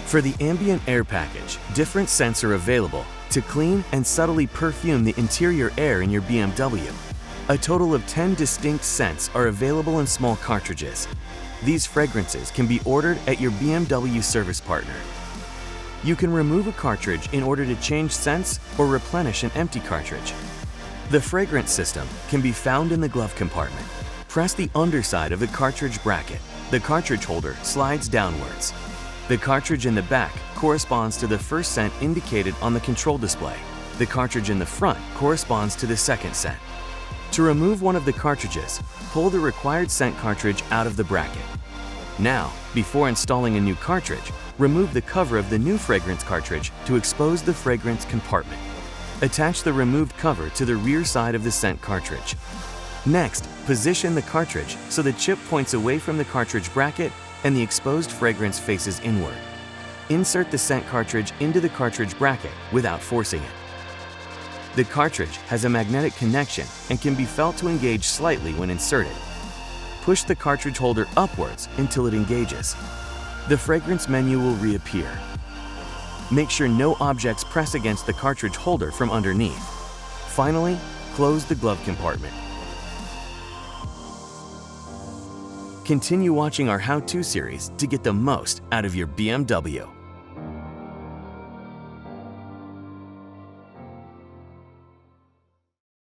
For the ambient air package, different scents are available to clean and subtly perfume the interior air in your BMW. A total of 10 distinct scents are available in small cartridges. These fragrances can be ordered at your BMW service partner. You can remove a cartridge in order to change scents or replenish an empty cartridge. The fragrance system can be found in the glove compartment. Press the underside of the cartridge bracket. The cartridge holder slides downwards. The cartridge in the back corresponds to the first scent indicated on the control display. The cartridge in the front corresponds to the second scent. To remove one of the cartridges, pull the required scent cartridge out of the bracket. Now, before installing a new cartridge, remove the cover of the new fragrance cartridge to expose the fragrance compartment. Attach the removed cover to the rear side of the scent cartridge. Next, position the cartridge so the chip points away from the cartridge bracket and the exposed fragrance faces inward. Insert the scent cartridge into the cartridge bracket without forcing it. The cartridge has a magnetic connection and can be felt to engage slightly when inserted. Push the cartridge holder upwards until it engages. The fragrance menu will reappear. Make sure no objects press against the cartridge holder from underneath. Finally, close the glove compartment. Continue watching our how-to series to get the most out of your BMW.